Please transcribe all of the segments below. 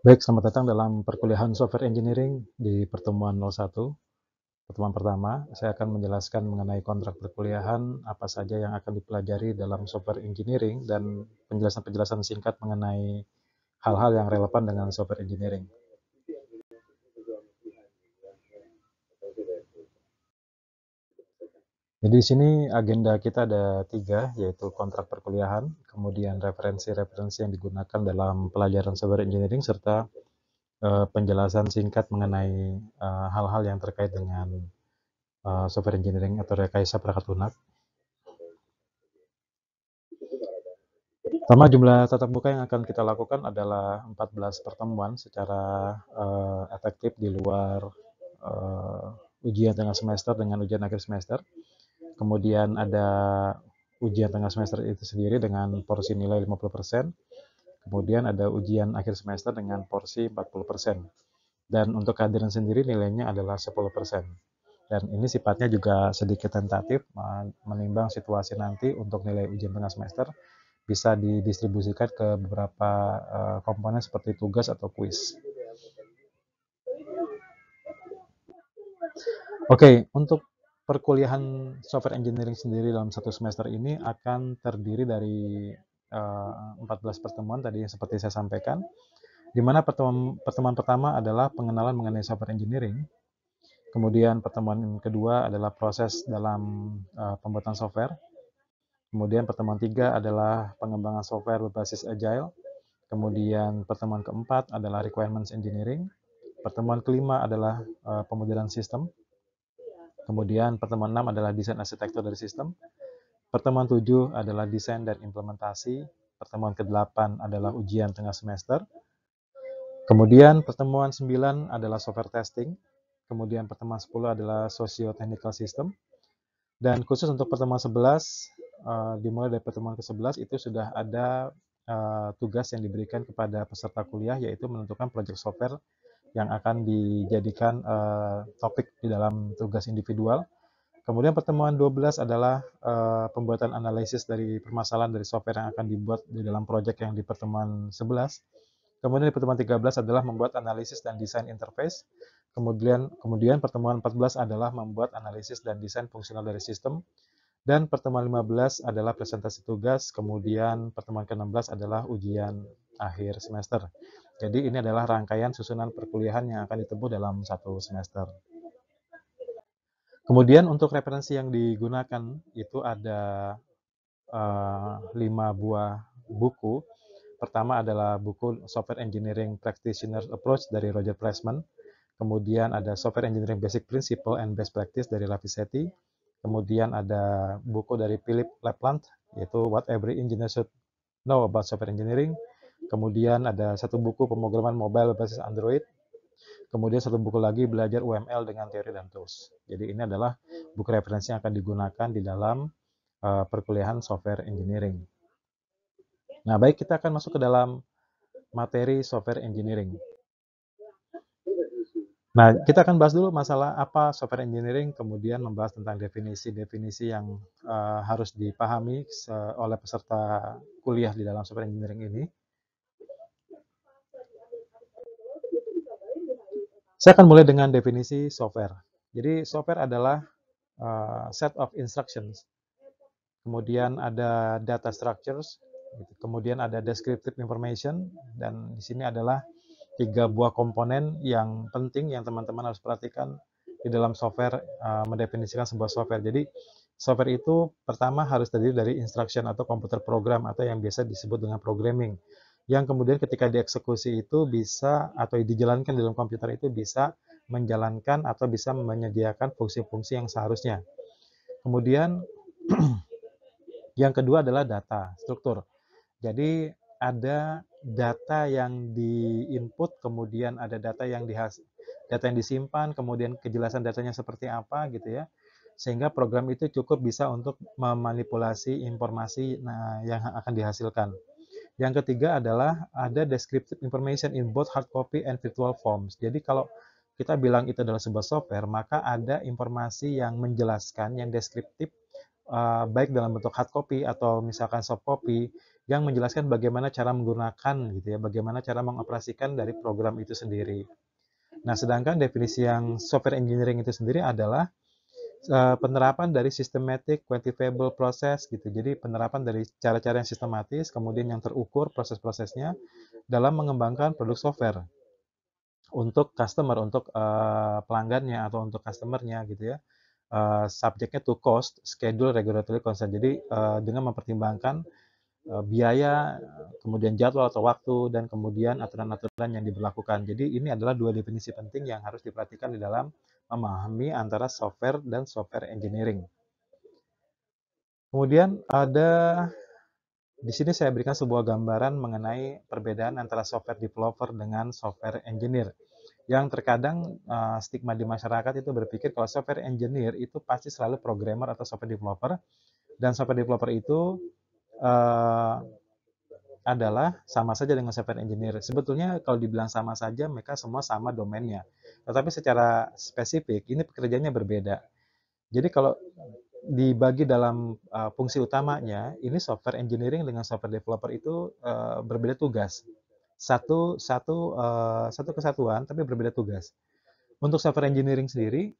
Baik, selamat datang dalam perkuliahan Software Engineering di pertemuan 01. Pertemuan pertama, saya akan menjelaskan mengenai kontrak perkuliahan, apa saja yang akan dipelajari dalam Software Engineering, dan penjelasan-penjelasan singkat mengenai hal-hal yang relevan dengan Software Engineering. Jadi di sini agenda kita ada 3, yaitu kontrak perkuliahan, kemudian referensi-referensi yang digunakan dalam pelajaran Software Engineering, serta penjelasan singkat mengenai hal-hal yang terkait dengan Software Engineering atau rekayasa perangkat lunak. Pertama, jumlah tatap muka yang akan kita lakukan adalah 14 pertemuan secara efektif di luar ujian tengah semester dengan ujian akhir semester. Kemudian ada ujian tengah semester itu sendiri dengan porsi nilai 50%. Kemudian ada ujian akhir semester dengan porsi 40%. Dan untuk kehadiran sendiri nilainya adalah 10%. Dan ini sifatnya juga sedikit tentatif, menimbang situasi nanti untuk nilai ujian tengah semester bisa didistribusikan ke beberapa komponen seperti tugas atau kuis. Oke, untuk perkuliahan software engineering sendiri dalam satu semester ini akan terdiri dari 14 pertemuan tadi seperti saya sampaikan, di mana pertemuan pertama adalah pengenalan mengenai software engineering. Kemudian pertemuan kedua adalah proses dalam pembuatan software. Kemudian pertemuan 3 adalah pengembangan software berbasis agile. Kemudian pertemuan keempat adalah requirements engineering. Pertemuan kelima adalah pemodelan sistem. Kemudian pertemuan 6 adalah desain arsitektur dari sistem. Pertemuan 7 adalah desain dan implementasi. Pertemuan ke-8 adalah ujian tengah semester. Kemudian pertemuan 9 adalah software testing. Kemudian pertemuan 10 adalah socio-technical system. Dan khusus untuk pertemuan 11, dimulai dari pertemuan ke-11 itu sudah ada tugas yang diberikan kepada peserta kuliah, yaitu menentukan proyek software yang akan dijadikan topik di dalam tugas individual. Kemudian pertemuan 12 adalah pembuatan analisis dari permasalahan dari software yang akan dibuat di dalam proyek yang di pertemuan 11. Kemudian di pertemuan 13 adalah membuat analisis dan desain interface. Kemudian pertemuan 14 adalah membuat analisis dan desain fungsional dari sistem. Dan pertemuan 15 adalah presentasi tugas. Kemudian pertemuan ke-16 adalah ujian akhir semester. Jadi ini adalah rangkaian susunan perkuliahan yang akan ditempuh dalam satu semester. Kemudian untuk referensi yang digunakan itu ada 5 buah buku. Pertama adalah buku Software Engineering Practitioner Approach dari Roger Pressman. Kemudian ada Software Engineering Basic Principle and Best Practice dari Lavisetti. Kemudian ada buku dari Philip Laplant, yaitu What Every Engineer Should Know About Software Engineering. Kemudian ada satu buku pemrograman mobile berbasis Android. Kemudian satu buku lagi belajar UML dengan teori dan tools. Jadi ini adalah buku referensi yang akan digunakan di dalam perkuliahan software engineering. Nah, baik, kita akan masuk ke dalam materi software engineering. Nah, kita akan bahas dulu masalah apa software engineering, kemudian membahas tentang definisi-definisi yang harus dipahami oleh peserta kuliah di dalam software engineering ini. Saya akan mulai dengan definisi software. Jadi, software adalah set of instructions. Kemudian ada data structures, kemudian ada descriptive information, dan di sini adalah 3 buah komponen yang penting yang teman-teman harus perhatikan di dalam software, mendefinisikan sebuah software. Jadi, software itu pertama harus terdiri dari instruction atau komputer program atau yang biasa disebut dengan programming. Yang kemudian ketika dieksekusi itu bisa atau dijalankan di dalam komputer itu bisa menjalankan atau bisa menyediakan fungsi-fungsi yang seharusnya. Kemudian yang kedua adalah data, struktur. Jadi ada data yang di-input, kemudian ada data yang disimpan, kemudian kejelasan datanya seperti apa gitu ya. Sehingga program itu cukup bisa untuk memanipulasi informasi yang akan dihasilkan. Yang ketiga adalah ada descriptive information in both hard copy and virtual forms. Jadi kalau kita bilang itu adalah sebuah software, maka ada informasi yang menjelaskan, yang deskriptif, baik dalam bentuk hard copy atau misalkan soft copy, yang menjelaskan bagaimana cara menggunakan gitu ya, bagaimana cara mengoperasikan dari program itu sendiri. Nah, sedangkan definisi yang software engineering itu sendiri adalah penerapan dari systematic quantifiable process gitu. Jadi penerapan dari cara-cara yang sistematis, kemudian yang terukur proses-prosesnya dalam mengembangkan produk software untuk customer, untuk pelanggannya atau untuk customernya gitu ya. Subjeknya to cost, schedule, regulatory concern. Jadi dengan mempertimbangkan biaya, kemudian jadwal atau waktu, dan kemudian aturan-aturan yang diberlakukan. Jadi ini adalah dua definisi penting yang harus diperhatikan di dalam memahami antara software dan software engineering. Kemudian di sini saya berikan sebuah gambaran mengenai perbedaan antara software developer dengan software engineer. Yang terkadang stigma di masyarakat itu berpikir kalau software engineer itu pasti selalu programmer atau software developer, dan software developer itu uh, adalah sama saja dengan software engineer. Sebetulnya kalau dibilang sama saja, mereka semua sama domainnya. Tetapi secara spesifik, ini pekerjaannya berbeda. Jadi kalau dibagi dalam fungsi utamanya, ini software engineering dengan software developer itu berbeda tugas. Satu kesatuan, tapi berbeda tugas. Untuk software engineering sendiri,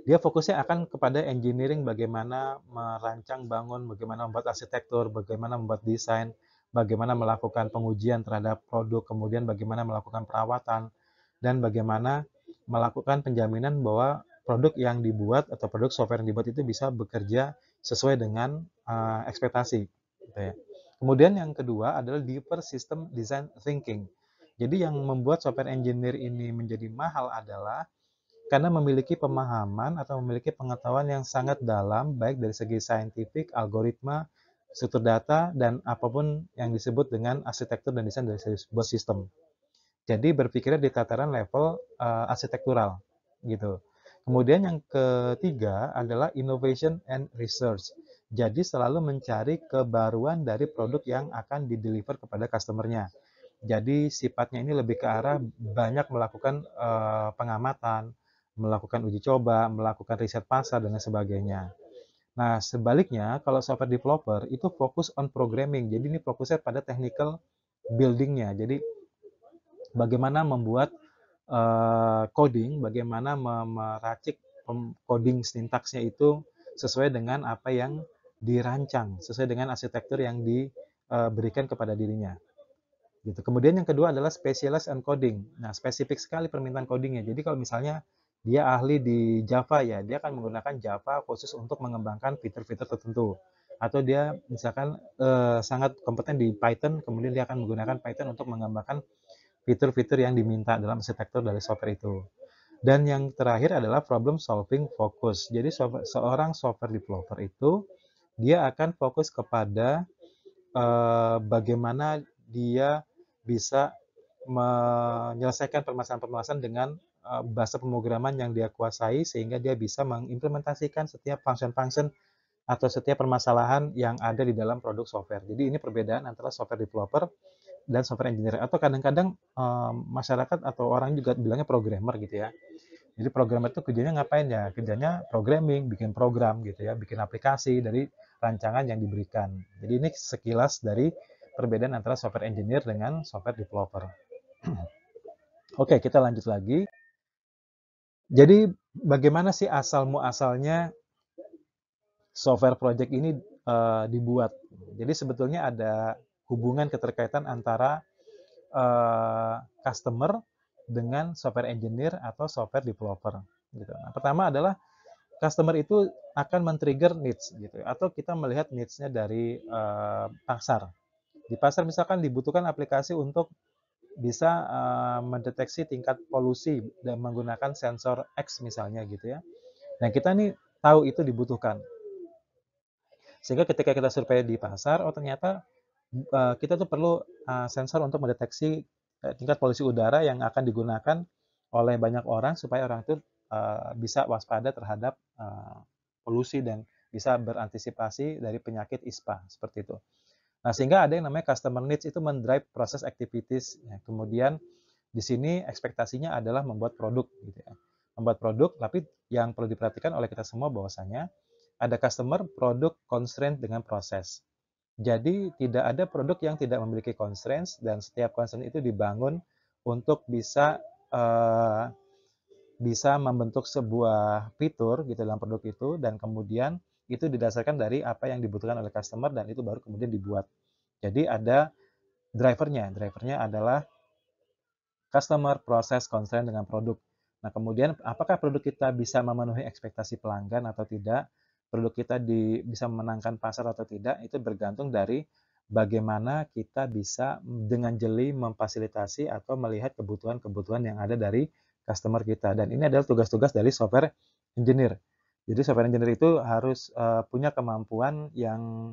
dia fokusnya akan kepada engineering, bagaimana merancang bangun, bagaimana membuat arsitektur, bagaimana membuat desain, bagaimana melakukan pengujian terhadap produk, kemudian bagaimana melakukan perawatan, dan bagaimana melakukan penjaminan bahwa produk yang dibuat atau produk software yang dibuat itu bisa bekerja sesuai dengan ekspektasi. Gitu ya. Kemudian yang kedua adalah deeper system design thinking. Jadi yang membuat software engineer ini menjadi mahal adalah karena memiliki pemahaman atau memiliki pengetahuan yang sangat dalam, baik dari segi saintifik, algoritma, struktur data, dan apapun yang disebut dengan arsitektur dan desain dari sebuah sistem. Jadi berpikirnya di tataran level arsitektural, gitu. Kemudian yang ketiga adalah innovation and research. Jadi selalu mencari kebaruan dari produk yang akan dideliver kepada customernya. Jadi sifatnya ini lebih ke arah banyak melakukan pengamatan, melakukan uji coba, melakukan riset pasar, dan sebagainya. Nah, sebaliknya, kalau software developer itu fokus on programming. Jadi ini fokusnya pada technical buildingnya. Jadi bagaimana membuat coding, bagaimana meracik coding sintaksnya itu sesuai dengan apa yang dirancang, sesuai dengan arsitektur yang diberikan kepada dirinya. Gitu. Kemudian yang kedua adalah specialized and coding. Nah, spesifik sekali permintaan codingnya. Jadi kalau misalnya dia ahli di Java ya, dia akan menggunakan Java khusus untuk mengembangkan fitur-fitur tertentu. Atau dia misalkan sangat kompeten di Python, kemudian dia akan menggunakan Python untuk mengembangkan fitur-fitur yang diminta dalam arsitektur dari software itu. Dan yang terakhir adalah problem solving focus. Jadi seorang software developer itu dia akan fokus kepada bagaimana dia bisa menyelesaikan permasalahan-permasalahan dengan bahasa pemrograman yang dia kuasai sehingga dia bisa mengimplementasikan setiap function-function atau setiap permasalahan yang ada di dalam produk software. Jadi ini perbedaan antara software developer dan software engineer. Atau kadang-kadang masyarakat atau orang juga bilangnya programmer gitu ya. Jadi programmer itu kerjanya ngapain ya? Kerjanya programming, bikin program gitu ya, bikin aplikasi dari rancangan yang diberikan. Jadi ini sekilas dari perbedaan antara software engineer dengan software developer. Oke, kita lanjut lagi. Jadi bagaimana sih asal muasalnya software project ini dibuat? Jadi sebetulnya ada hubungan keterkaitan antara customer dengan software engineer atau software developer. Gitu. Nah, pertama adalah customer itu akan men-trigger needs gitu atau kita melihat needs-nya dari pasar. Di pasar misalkan dibutuhkan aplikasi untuk bisa mendeteksi tingkat polusi dan menggunakan sensor X misalnya gitu ya. Nah, kita nih tahu itu dibutuhkan. Sehingga ketika kita survei di pasar, oh ternyata kita tuh perlu sensor untuk mendeteksi tingkat polusi udara yang akan digunakan oleh banyak orang supaya orang itu bisa waspada terhadap polusi dan bisa berantisipasi dari penyakit ISPA seperti itu. Nah, sehingga ada yang namanya customer needs itu mendrive proses activities. Ya, kemudian di sini ekspektasinya adalah membuat produk gitu ya. Membuat produk, tapi yang perlu diperhatikan oleh kita semua bahwasanya ada customer produk constraint dengan proses. Jadi tidak ada produk yang tidak memiliki constraints dan setiap constraint itu dibangun untuk eee, bisa membentuk sebuah fitur gitu dalam produk itu dan kemudian itu didasarkan dari apa yang dibutuhkan oleh customer dan itu baru kemudian dibuat. Jadi ada drivernya adalah customer, proses, constraint dengan produk. Nah, kemudian apakah produk kita bisa memenuhi ekspektasi pelanggan atau tidak, produk kita bisa memenangkan pasar atau tidak, itu bergantung dari bagaimana kita bisa dengan jeli memfasilitasi atau melihat kebutuhan-kebutuhan yang ada dari customer kita. Dan ini adalah tugas-tugas dari software engineer. Jadi software engineer itu harus punya kemampuan yang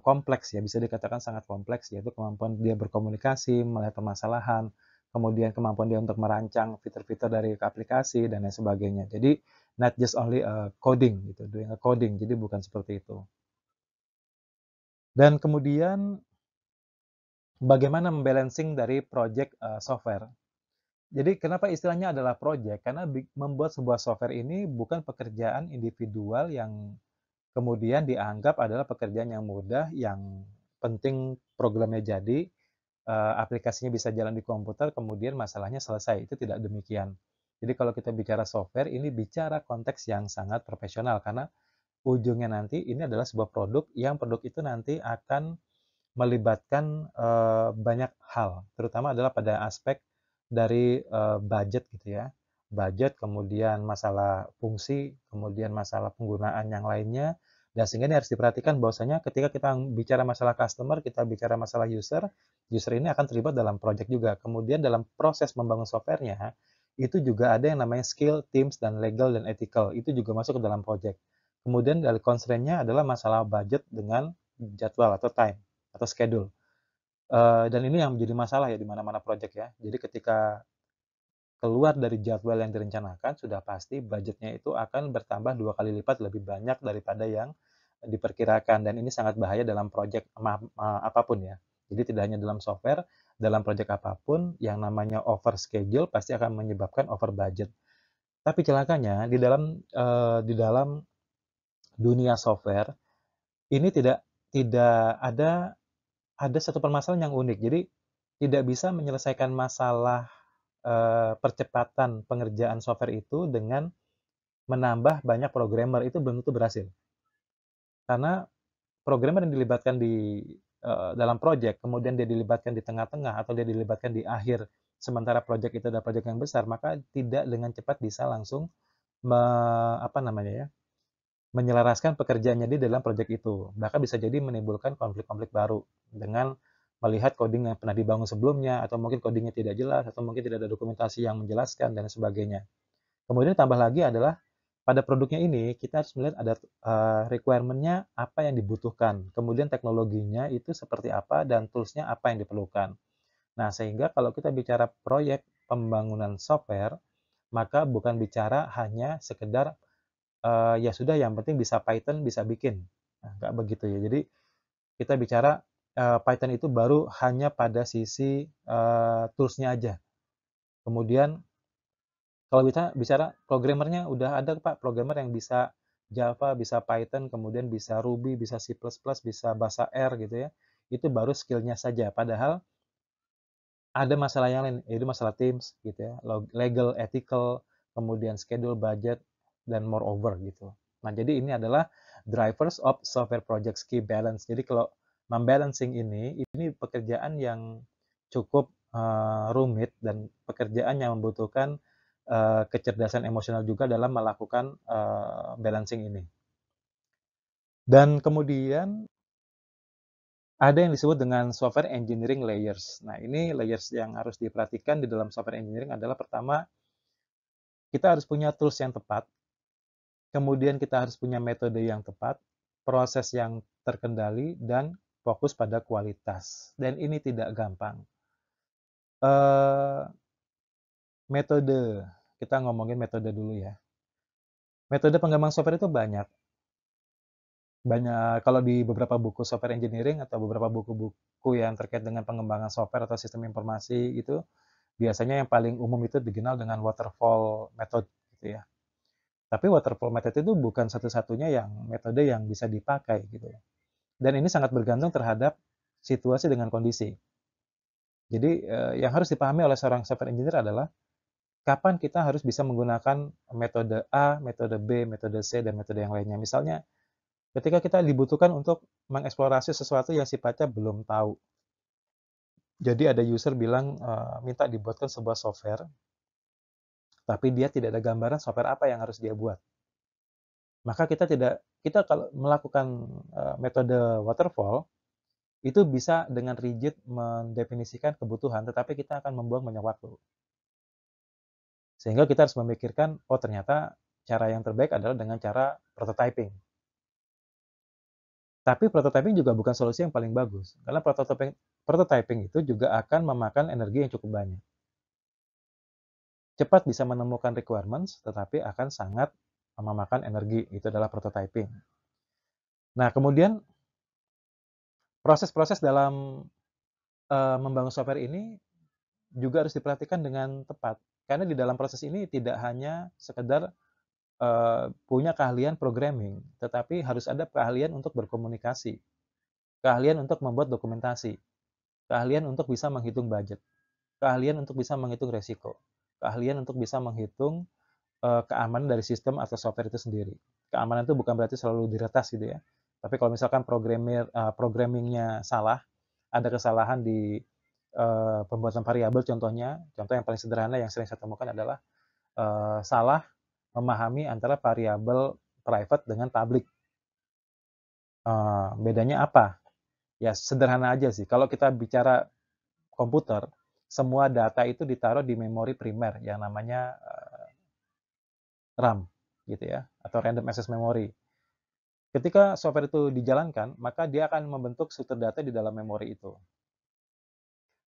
kompleks ya, bisa dikatakan sangat kompleks, yaitu kemampuan dia berkomunikasi, melihat permasalahan, kemudian kemampuan dia untuk merancang fitur-fitur dari aplikasi dan lain sebagainya. Jadi not just only coding gitu, doing a coding, jadi bukan seperti itu. Dan kemudian bagaimana membalancing dari project software. Jadi kenapa istilahnya adalah project? Karena membuat sebuah software ini bukan pekerjaan individual yang kemudian dianggap adalah pekerjaan yang mudah, yang penting programnya jadi, aplikasinya bisa jalan di komputer, kemudian masalahnya selesai. Itu tidak demikian. Jadi kalau kita bicara software, ini bicara konteks yang sangat profesional, karena ujungnya nanti ini adalah sebuah produk, yang produk itu nanti akan melibatkan banyak hal, terutama adalah pada aspek dari budget gitu ya. Budget, kemudian masalah fungsi, kemudian masalah penggunaan yang lainnya. Dan sehingga ini harus diperhatikan bahwasanya ketika kita bicara masalah customer, kita bicara masalah user, user ini akan terlibat dalam project juga. Kemudian dalam proses membangun softwarenya, itu juga ada yang namanya skill, teams, dan legal dan ethical. Itu juga masuk ke dalam project. Kemudian dari constraint-nya adalah masalah budget dengan jadwal atau time atau schedule. Dan ini yang menjadi masalah ya di mana-mana project ya. Jadi ketika keluar dari jadwal yang direncanakan, sudah pasti budgetnya itu akan bertambah 2 kali lipat lebih banyak daripada yang diperkirakan. Dan ini sangat bahaya dalam project apapun ya. Jadi tidak hanya dalam software, dalam project apapun, yang namanya over schedule pasti akan menyebabkan over budget. Tapi celakanya di dalam dunia software ini tidak ada satu permasalahan yang unik. Jadi tidak bisa menyelesaikan masalah percepatan pengerjaan software itu dengan menambah banyak programmer, itu belum tentu berhasil. Karena programmer yang dilibatkan dalam project, kemudian dia dilibatkan di tengah-tengah atau dia dilibatkan di akhir, sementara project itu adalah project yang besar, maka tidak dengan cepat bisa langsung apa namanya ya, menyelaraskan pekerjaannya di dalam project itu. Bahkan bisa jadi menimbulkan konflik-konflik baru dengan melihat coding yang pernah dibangun sebelumnya, atau mungkin codingnya tidak jelas, atau mungkin tidak ada dokumentasi yang menjelaskan, dan sebagainya. Kemudian tambah lagi adalah pada produknya ini kita harus melihat ada requirement-nya apa yang dibutuhkan, kemudian teknologinya itu seperti apa dan tools-nya apa yang diperlukan. Nah, sehingga kalau kita bicara proyek pembangunan software, maka bukan bicara hanya sekedar ya sudah yang penting bisa Python, bisa bikin. Nah, nggak begitu ya. Jadi kita bicara Python itu baru hanya pada sisi tools-nya aja. Kemudian kalau kita bicara programmernya udah ada Pak, programmer yang bisa Java, bisa Python, kemudian bisa Ruby, bisa C++, bisa bahasa R gitu ya. Itu baru skill-nya saja. Padahal ada masalah yang lain, yaitu masalah teams gitu ya, legal, ethical, kemudian schedule, budget, dan moreover gitu. Nah, jadi ini adalah drivers of software project key balance. Jadi kalau membalancing ini pekerjaan yang cukup rumit dan pekerjaan yang membutuhkan kecerdasan emosional juga dalam melakukan balancing ini. Dan kemudian ada yang disebut dengan software engineering layers. Nah, ini layers yang harus diperhatikan di dalam software engineering adalah pertama, kita harus punya tools yang tepat, kemudian kita harus punya metode yang tepat, proses yang terkendali, dan fokus pada kualitas. Dan ini tidak gampang. Metode, kita ngomongin metode dulu ya. Metode pengembangan software itu banyak. Kalau di beberapa buku software engineering atau beberapa buku-buku yang terkait dengan pengembangan software atau sistem informasi itu, biasanya yang paling umum itu dikenal dengan waterfall method gitu ya. Tapi waterfall method itu bukan satu-satunya yang metode yang bisa dipakai gitu. Dan ini sangat bergantung terhadap situasi dengan kondisi. Jadi yang harus dipahami oleh seorang software engineer adalah kapan kita harus bisa menggunakan metode A, metode B, metode C, dan metode yang lainnya. Misalnya, ketika kita dibutuhkan untuk mengeksplorasi sesuatu yang sifatnya belum tahu. Jadi ada user bilang minta dibuatkan sebuah software, tapi dia tidak ada gambaran software apa yang harus dia buat. Maka kita kalau melakukan metode waterfall, itu bisa dengan rigid mendefinisikan kebutuhan, tetapi kita akan membuang banyak waktu. Sehingga kita harus memikirkan, oh ternyata cara yang terbaik adalah dengan cara prototyping. Tapi prototyping juga bukan solusi yang paling bagus, karena prototyping itu juga akan memakan energi yang cukup banyak. Cepat bisa menemukan requirements, tetapi akan sangat memakan energi. Itu adalah prototyping. Nah, kemudian proses-proses dalam membangun software ini juga harus diperhatikan dengan tepat. Karena di dalam proses ini tidak hanya sekedar punya keahlian programming, tetapi harus ada keahlian untuk berkomunikasi, keahlian untuk membuat dokumentasi, keahlian untuk bisa menghitung budget, keahlian untuk bisa menghitung resiko, keahlian untuk bisa menghitung keamanan dari sistem atau software itu sendiri. Keamanan itu bukan berarti selalu diretas gitu ya. Tapi kalau misalkan programmingnya salah, ada kesalahan di pembuatan variabel contohnya, contoh yang paling sederhana yang sering saya temukan adalah salah memahami antara variabel private dengan public. Bedanya apa? Ya sederhana aja sih. Kalau kita bicara komputer, semua data itu ditaruh di memori primer yang namanya RAM gitu ya, atau random access memory. Ketika software itu dijalankan, maka dia akan membentuk struktur data di dalam memori itu.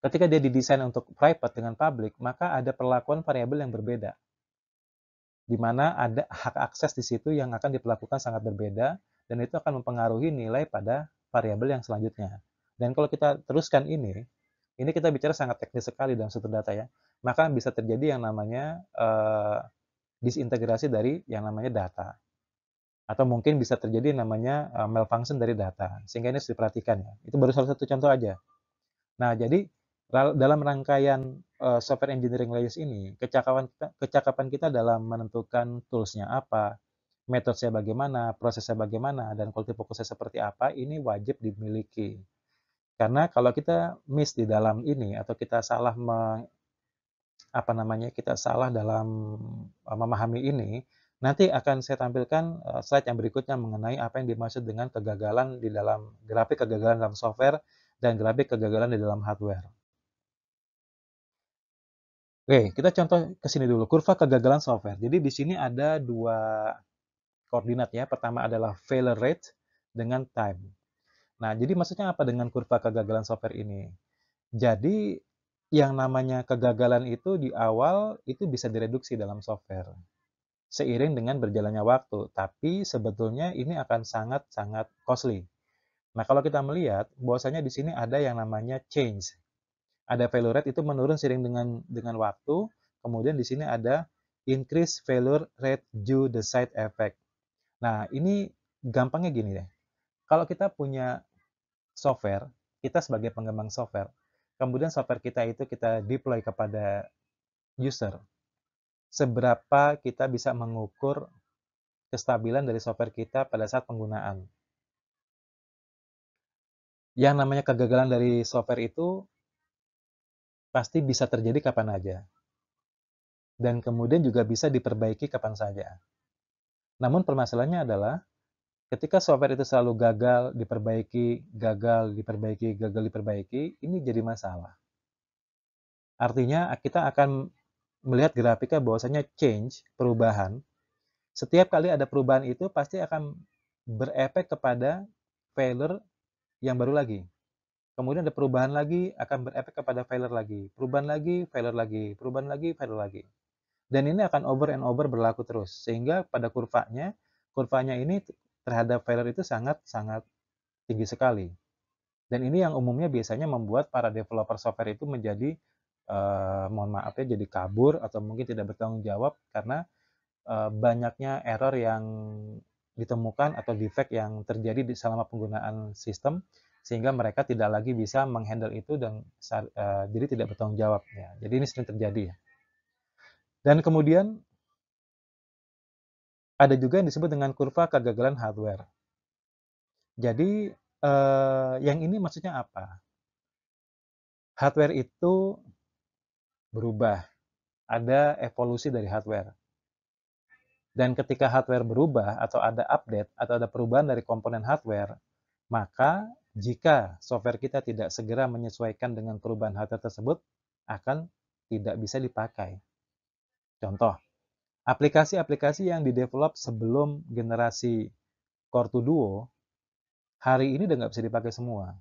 Ketika dia didesain untuk private dengan public, maka ada perlakuan variabel yang berbeda, di mana ada hak akses di situ yang akan diperlakukan sangat berbeda, dan itu akan mempengaruhi nilai pada variabel yang selanjutnya. Dan kalau kita teruskan ini kita bicara sangat teknis sekali dalam struktur data ya, maka bisa terjadi yang namanya disintegrasi dari yang namanya data. Atau mungkin bisa terjadi namanya malfunction dari data, sehingga ini harus diperhatikan ya. Itu baru salah satu contoh aja. Nah, jadi dalam rangkaian software engineering layers ini, kecakapan kita dalam menentukan tools-nya apa, metode-nya bagaimana, prosesnya bagaimana, dan quality focus-nya seperti apa, ini wajib dimiliki. Karena kalau kita miss di dalam ini, atau kita salah kita salah dalam memahami ini, nanti akan saya tampilkan slide yang berikutnya mengenai apa yang dimaksud dengan kegagalan di dalam grafik kegagalan dalam software dan grafik kegagalan di dalam hardware. Oke, kita contoh ke sini dulu, kurva kegagalan software. Jadi di sini ada dua koordinat ya. Pertama adalah failure rate dengan time. Nah, jadi maksudnya apa dengan kurva kegagalan software ini? Jadi yang namanya kegagalan itu di awal itu bisa direduksi dalam software seiring dengan berjalannya waktu, tapi sebetulnya ini akan sangat-sangat costly. Nah, kalau kita melihat bahwasanya di sini ada yang namanya change. Ada failure rate itu menurun seiring dengan waktu, kemudian di sini ada increase failure rate due the side effect. Nah, ini gampangnya gini deh. Kalau kita punya software, kita sebagai pengembang software, kemudian software kita itu kita deploy kepada user, seberapa kita bisa mengukur kestabilan dari software kita pada saat penggunaan. Yang namanya kegagalan dari software itu pasti bisa terjadi kapan aja. Dan kemudian juga bisa diperbaiki kapan saja. Namun permasalahannya adalah ketika software itu selalu gagal, diperbaiki, gagal, diperbaiki, gagal, diperbaiki, ini jadi masalah. Artinya kita akan melihat grafiknya bahwasanya change, perubahan, setiap kali ada perubahan itu pasti akan berefek kepada failure yang baru lagi. Kemudian ada perubahan lagi, akan berefek kepada failure lagi. Perubahan lagi, failure lagi. Perubahan lagi, failure lagi. Dan ini akan over and over berlaku terus. Sehingga pada kurvanya ini terhadap failure itu sangat-sangat tinggi sekali. Dan ini yang umumnya biasanya membuat para developer software itu menjadi, mohon maaf ya, jadi kabur atau mungkin tidak bertanggung jawab karena banyaknya error yang ditemukan atau defect yang terjadi selama penggunaan sistem, sehingga mereka tidak lagi bisa menghandle itu dan jadi tidak bertanggung jawab ya. Jadi ini sering terjadi ya. Dan kemudian ada juga yang disebut dengan kurva kegagalan hardware. Jadi yang ini maksudnya apa? Hardware itu berubah, ada evolusi dari hardware. Dan ketika hardware berubah atau ada update atau ada perubahan dari komponen hardware, maka jika software kita tidak segera menyesuaikan dengan perubahan hardware tersebut, akan tidak bisa dipakai. Contoh, aplikasi-aplikasi yang didevelop sebelum generasi Core 2 Duo, hari ini udah nggak bisa dipakai semua.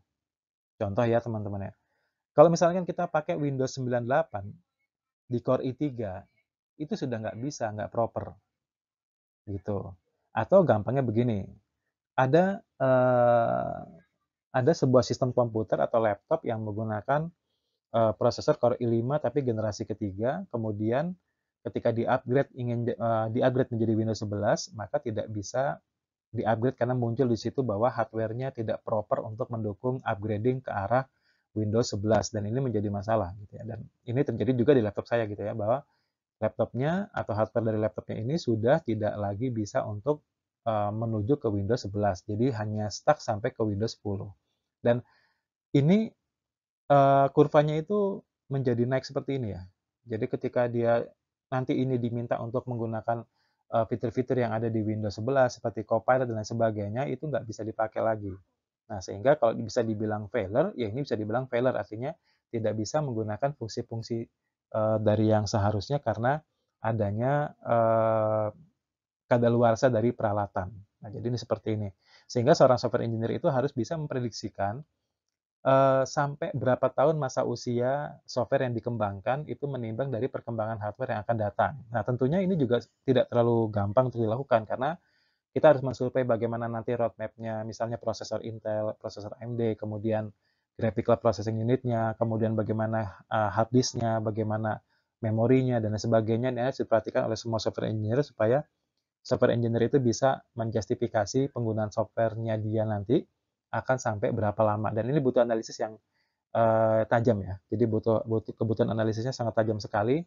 Contoh ya teman-teman ya. Kalau misalkan kita pakai Windows 98 di Core i3, itu sudah nggak bisa, nggak proper. Gitu. Atau gampangnya begini, ada sebuah sistem komputer atau laptop yang menggunakan prosesor Core i5 tapi generasi ketiga, kemudian ketika di-upgrade menjadi Windows 11, maka tidak bisa di-upgrade karena muncul di situ bahwa hardware-nya tidak proper untuk mendukung upgrading ke arah Windows 11 dan ini menjadi masalah gitu ya. Dan ini terjadi juga di laptop saya gitu ya, bahwa laptopnya atau hardware dari laptopnya ini sudah tidak lagi bisa untuk menuju ke Windows 11. Jadi hanya stuck sampai ke Windows 10. Dan ini kurvanya itu menjadi naik seperti ini ya. Jadi ketika dia nanti ini diminta untuk menggunakan fitur-fitur yang ada di Windows 11 seperti Copilot dan lain sebagainya, itu nggak bisa dipakai lagi. Nah, sehingga kalau bisa dibilang failure, ya ini bisa dibilang failure, artinya tidak bisa menggunakan fungsi-fungsi dari yang seharusnya karena adanya kadaluarsa dari peralatan. Nah, jadi ini seperti ini. Sehingga seorang software engineer itu harus bisa memprediksikan sampai berapa tahun masa usia software yang dikembangkan itu menimbang dari perkembangan hardware yang akan datang. Nah, tentunya ini juga tidak terlalu gampang untuk dilakukan karena kita harus mensurvei bagaimana nanti roadmap-nya, misalnya prosesor Intel, prosesor AMD, kemudian graphical processing unit-nya, kemudian bagaimana hard disk-nya, bagaimana memorinya, dan lain sebagainya. Ini harus diperhatikan oleh semua software engineer supaya software engineer itu bisa menjustifikasi penggunaan software-nya dia nanti akan sampai berapa lama. Dan ini butuh analisis yang tajam ya. Jadi kebutuhan analisisnya sangat tajam sekali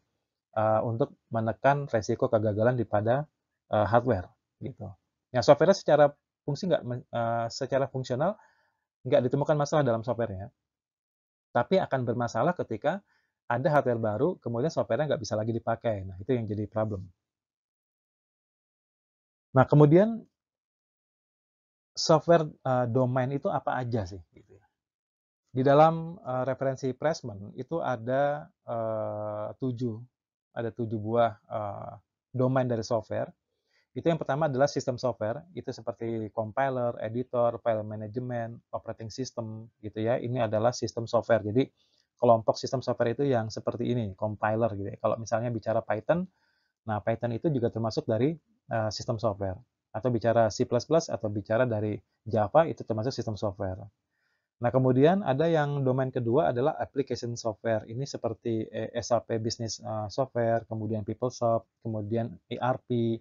untuk menekan resiko kegagalan pada hardware gitu. Nah, software secara secara fungsional nggak ditemukan masalah dalam software-nya, tapi akan bermasalah ketika ada hardware baru, kemudian software-nya nggak bisa lagi dipakai. Nah, itu yang jadi problem. Nah, kemudian software domain itu apa aja sih? Gitu ya. Di dalam referensi Pressman itu ada 7 buah domain dari software. Itu yang pertama adalah sistem software, itu seperti compiler, editor, file management, operating system gitu ya. Ini adalah sistem software. Jadi kelompok sistem software itu yang seperti ini, compiler gitu ya. Kalau misalnya bicara Python, nah Python itu juga termasuk dari sistem software. Atau bicara C++ atau bicara dari Java itu termasuk sistem software. Nah, kemudian ada yang domain kedua adalah application software. Ini seperti SAP Business Software, kemudian PeopleSoft, kemudian ERP,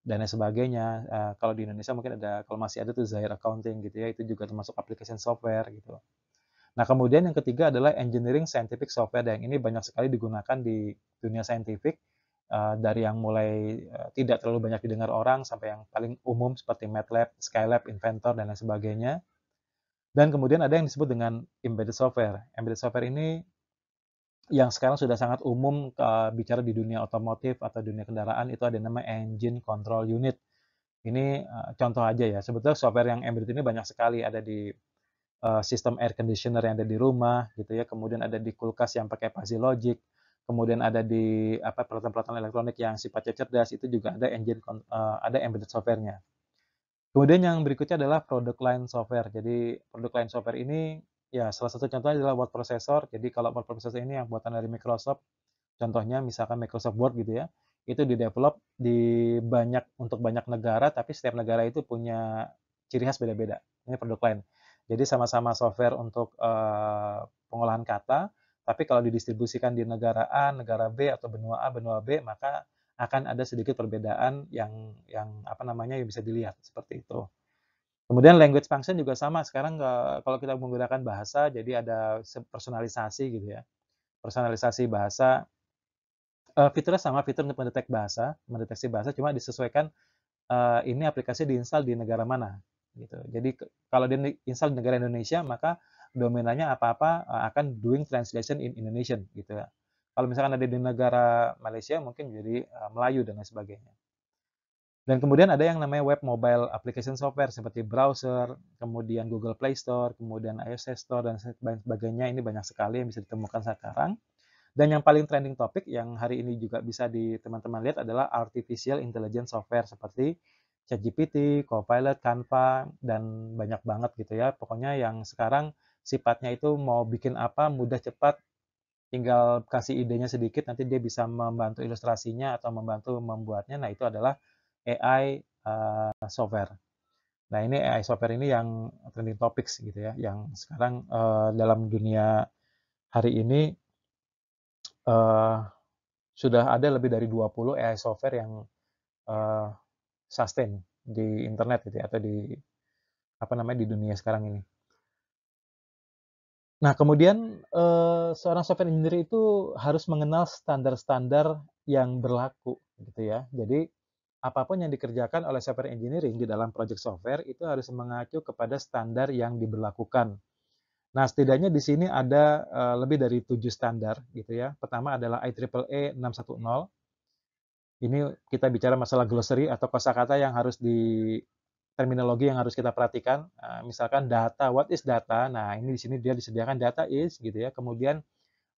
dan lain sebagainya. Kalau di Indonesia mungkin ada, kalau masih ada tuh Zahir Accounting gitu ya, itu juga termasuk application software gitu. Nah, kemudian yang ketiga adalah engineering scientific software, dan ini banyak sekali digunakan di dunia scientific, dari yang mulai tidak terlalu banyak didengar orang sampai yang paling umum seperti MATLAB, Skylab, Inventor, dan lain sebagainya. Dan kemudian ada yang disebut dengan embedded software. Embedded software ini yang sekarang sudah sangat umum bicara di dunia otomotif atau dunia kendaraan, itu ada nama engine control unit. Ini contoh aja ya. Sebetulnya software yang embedded ini banyak sekali, ada di sistem air conditioner yang ada di rumah gitu ya, kemudian ada di kulkas yang pakai fuzzy logic, kemudian ada di peralatan-peralatan elektronik yang sifatnya cerdas, itu juga ada ada embedded software-nya. Kemudian yang berikutnya adalah product line software. Jadi product line software ini ya salah satu contohnya adalah word processor. Jadi kalau word processor ini yang buatan dari Microsoft, contohnya misalkan Microsoft Word gitu ya, itu di-develop untuk banyak negara, tapi setiap negara itu punya ciri khas beda-beda. Ini product line. Jadi sama-sama software untuk pengolahan kata, tapi kalau didistribusikan di negara A, negara B, atau benua A, benua B, maka akan ada sedikit perbedaan yang apa namanya, yang bisa dilihat, seperti itu. Kemudian language function juga sama, sekarang, kalau kita menggunakan bahasa, jadi ada personalisasi gitu ya, personalisasi bahasa, fiturnya sama, fitur untuk mendeteksi bahasa, cuma disesuaikan, ini aplikasi diinstal di negara mana, gitu. Jadi kalau diinstal di negara Indonesia, maka domainanya apa-apa, akan doing translation in Indonesian, gitu ya. Kalau misalkan ada di negara Malaysia, mungkin jadi, Melayu dan lain sebagainya. Dan kemudian ada yang namanya web mobile application software seperti browser, kemudian Google Play Store, kemudian iOS Store, dan sebagainya. Ini banyak sekali yang bisa ditemukan sekarang. Dan yang paling trending topik yang hari ini juga bisa teman-teman lihat adalah artificial intelligence software seperti ChatGPT, Copilot, Canva, dan banyak banget gitu ya. Pokoknya yang sekarang sifatnya itu mau bikin apa, mudah, cepat, tinggal kasih idenya sedikit, nanti dia bisa membantu ilustrasinya atau membantu membuatnya. Nah, itu adalah AI software. Nah, ini AI software ini yang trending topics gitu ya, yang sekarang dalam dunia hari ini uh, sudah ada lebih dari 20 AI software yang uh, sustain di internet gitu ya, atau di apa namanya di dunia sekarang ini. Nah, kemudian seorang software engineer itu harus mengenal standar-standar yang berlaku gitu ya. Jadi apapun yang dikerjakan oleh software engineering di dalam project software itu harus mengacu kepada standar yang diberlakukan. Nah, setidaknya di sini ada lebih dari 7 standar gitu ya. Pertama adalah IEEE 610. Ini kita bicara masalah glossary atau kosakata yang harus terminologi yang harus kita perhatikan. Misalkan data, what is data? Nah, ini di sini dia disediakan data is gitu ya. Kemudian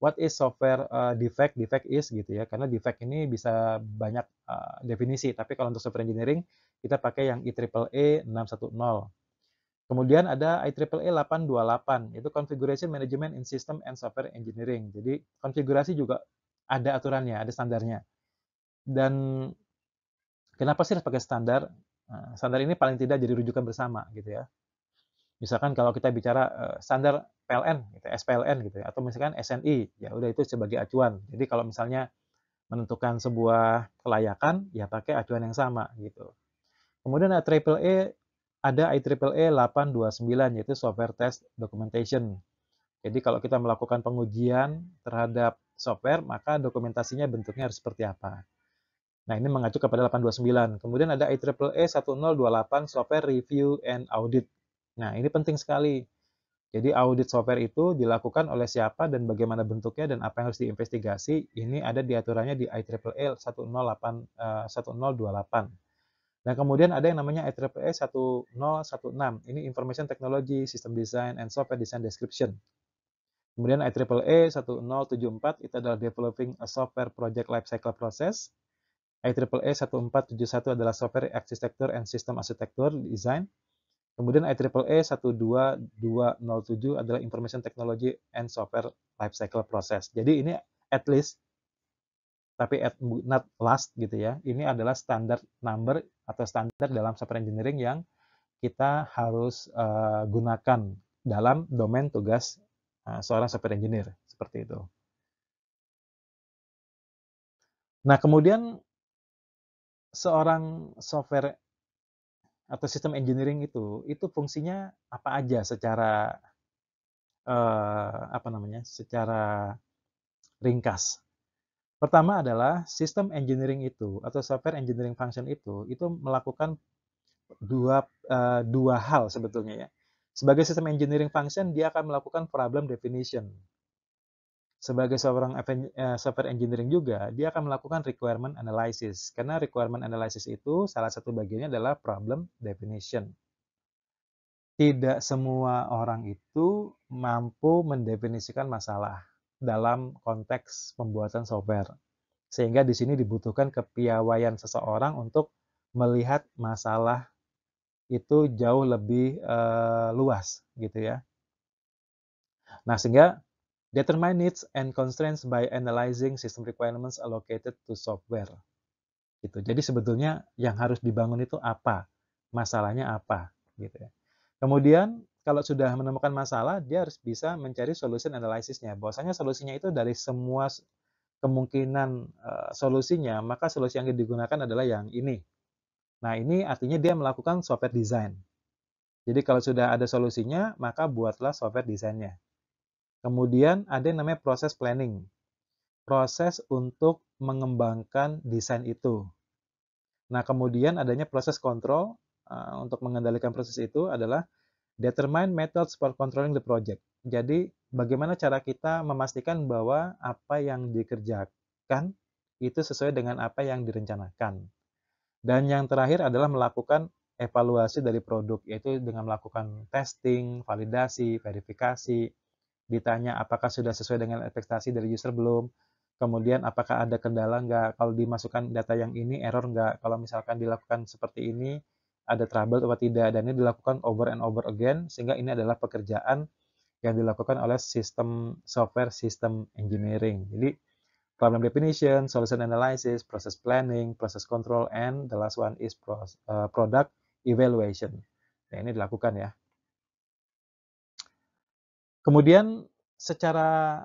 what is software defect? Defect is gitu ya. Karena defect ini bisa banyak definisi, tapi kalau untuk software engineering kita pakai yang IEEE 610. Kemudian ada IEEE 828, itu Configuration Management in System and Software Engineering. Jadi konfigurasi juga ada aturannya, ada standarnya. Dan kenapa sih harus pakai standar? Standar ini paling tidak jadi rujukan bersama gitu ya. Misalkan kalau kita bicara standar PLN, gitu, SPLN gitu ya, atau misalkan SNI, ya udah itu sebagai acuan. Jadi kalau misalnya menentukan sebuah kelayakan, ya pakai acuan yang sama gitu. Kemudian ada IEEE 829 yaitu Software Test Documentation. Jadi kalau kita melakukan pengujian terhadap software, maka dokumentasinya bentuknya harus seperti apa. Nah, ini mengacu kepada 829. Kemudian ada IEEE 1028 Software Review and Audit. Nah, ini penting sekali. Jadi audit software itu dilakukan oleh siapa dan bagaimana bentuknya dan apa yang harus diinvestigasi. Ini ada di aturannya di IEEE 1028. Dan kemudian ada yang namanya IEEE 1016. Ini Information Technology, System Design, and Software Design Description. Kemudian IEEE 1074 itu adalah Developing a Software Project Lifecycle Process. IEEE 1471 adalah Software Architecture and System Architecture Design. Kemudian IEEE 12207 adalah Information Technology and Software Lifecycle Process. Jadi ini at least, tapi not last gitu ya. Ini adalah standar number atau standar dalam software engineering yang kita harus gunakan dalam domain tugas seorang software engineer. Seperti itu. Nah, kemudian seorang software atau sistem engineering itu fungsinya apa aja secara secara ringkas. Pertama adalah sistem engineering itu atau software engineering function itu melakukan dua hal sebetulnya ya. Sebagai sistem engineering function dia akan melakukan problem definition. Sebagai seorang software engineering juga dia akan melakukan requirement analysis. Karena requirement analysis itu salah satu bagiannya adalah problem definition. Tidak semua orang itu mampu mendefinisikan masalah dalam konteks pembuatan software. Sehingga di sini dibutuhkan kepiawaian seseorang untuk melihat masalah itu jauh lebih luas gitu ya. Nah, sehingga determine needs and constraints by analyzing system requirements allocated to software. Gitu. Jadi sebetulnya yang harus dibangun itu apa? Masalahnya apa? Gitu ya. Kemudian kalau sudah menemukan masalah, dia harus bisa mencari solution analysisnya. Bahwasanya solusinya itu dari semua kemungkinan solusinya, maka solusi yang digunakan adalah yang ini. Nah, ini artinya dia melakukan software design. Jadi kalau sudah ada solusinya, maka buatlah software desainnya. Kemudian ada yang namanya proses planning. Proses untuk mengembangkan desain itu. Nah, kemudian adanya proses kontrol untuk mengendalikan proses itu adalah determine methods for controlling the project. Jadi, bagaimana cara kita memastikan bahwa apa yang dikerjakan itu sesuai dengan apa yang direncanakan. Dan yang terakhir adalah melakukan evaluasi dari produk, yaitu dengan melakukan testing, validasi, verifikasi, ditanya apakah sudah sesuai dengan ekspektasi dari user belum, kemudian apakah ada kendala nggak, kalau dimasukkan data yang ini error nggak, kalau misalkan dilakukan seperti ini, ada trouble atau tidak, dan ini dilakukan over and over again, sehingga ini adalah pekerjaan yang dilakukan oleh sistem software system engineering. Jadi, problem definition, solution analysis, process planning, process control, and the last one is product evaluation. Nah, ini dilakukan ya. Kemudian secara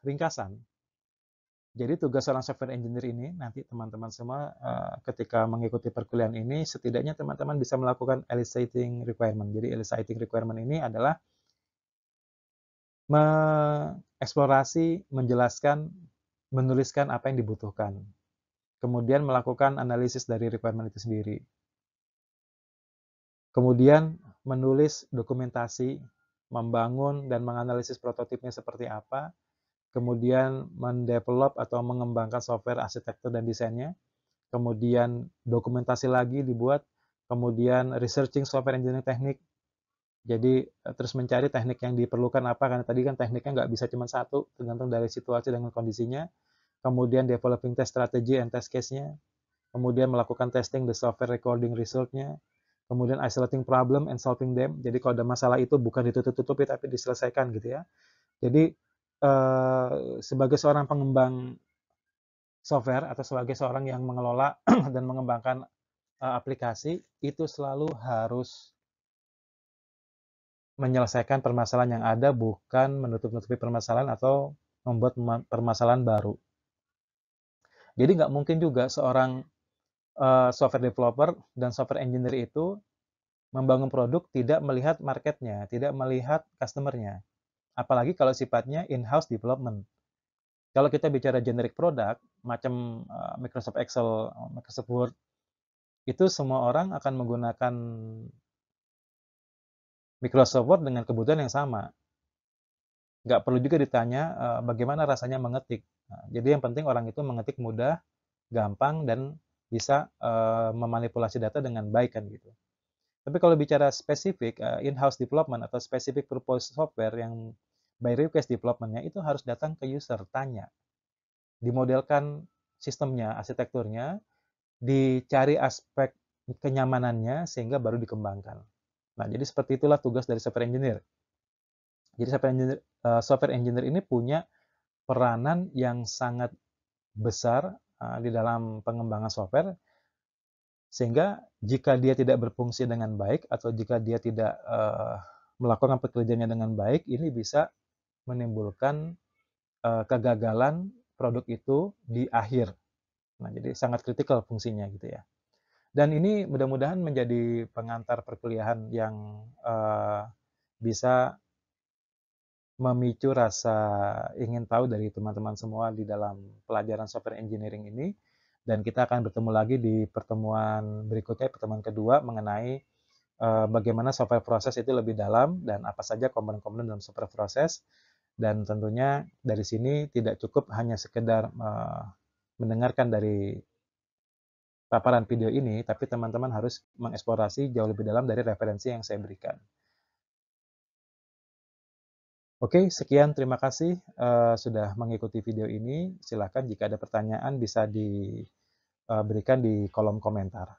ringkasan, jadi tugas seorang software engineer ini nanti teman-teman semua ketika mengikuti perkuliahan ini setidaknya teman-teman bisa melakukan eliciting requirement. Jadi eliciting requirement ini adalah mengeksplorasi, menjelaskan, menuliskan apa yang dibutuhkan. Kemudian melakukan analisis dari requirement itu sendiri. Kemudian menulis dokumentasi, membangun dan menganalisis prototipnya seperti apa, kemudian mendevelop atau mengembangkan software arsitektur dan desainnya, kemudian dokumentasi lagi dibuat, kemudian researching software engineering teknik, jadi terus mencari teknik yang diperlukan apa, karena tadi kan tekniknya nggak bisa cuma satu, tergantung dari situasi dengan kondisinya, kemudian developing test strategy and test case-nya, kemudian melakukan testing the software recording result-nya, kemudian isolating problem and solving them. Jadi kalau ada masalah itu bukan ditutup-tutupi tapi diselesaikan gitu ya. Jadi sebagai seorang pengembang software atau sebagai seorang yang mengelola dan mengembangkan aplikasi itu selalu harus menyelesaikan permasalahan yang ada, bukan menutup-nutupi permasalahan atau membuat permasalahan baru. Jadi nggak mungkin juga seorang software developer dan software engineer itu membangun produk tidak melihat marketnya, tidak melihat customer-nya. Apalagi kalau sifatnya in-house development. Kalau kita bicara generic product, macam Microsoft Excel, Microsoft Word, itu semua orang akan menggunakan Microsoft Word dengan kebutuhan yang sama. Nggak perlu juga ditanya bagaimana rasanya mengetik. Nah, jadi yang penting orang itu mengetik mudah, gampang, dan bisa memanipulasi data dengan baik kan gitu. Tapi kalau bicara spesifik in-house development atau specific purpose software yang by request development-nya itu harus datang ke user, tanya. Dimodelkan sistemnya, arsitekturnya, dicari aspek kenyamanannya sehingga baru dikembangkan. Nah, jadi seperti itulah tugas dari software engineer. Jadi software engineer ini punya peranan yang sangat besar di dalam pengembangan software, sehingga jika dia tidak berfungsi dengan baik atau jika dia tidak melakukan pekerjaannya dengan baik, ini bisa menimbulkan kegagalan produk itu di akhir. Nah, jadi sangat kritikal fungsinya gitu ya. Dan ini mudah-mudahan menjadi pengantar perkuliahan yang bisa memicu rasa ingin tahu dari teman-teman semua di dalam pelajaran software engineering ini. Dan kita akan bertemu lagi di pertemuan berikutnya, pertemuan kedua mengenai bagaimana software proses itu lebih dalam dan apa saja komponen-komponen dalam software proses. Dan tentunya dari sini tidak cukup hanya sekedar mendengarkan dari paparan video ini, tapi teman-teman harus mengeksplorasi jauh lebih dalam dari referensi yang saya berikan. Oke, sekian, terima kasih sudah mengikuti video ini. Silakan jika ada pertanyaan bisa diberikan di kolom komentar.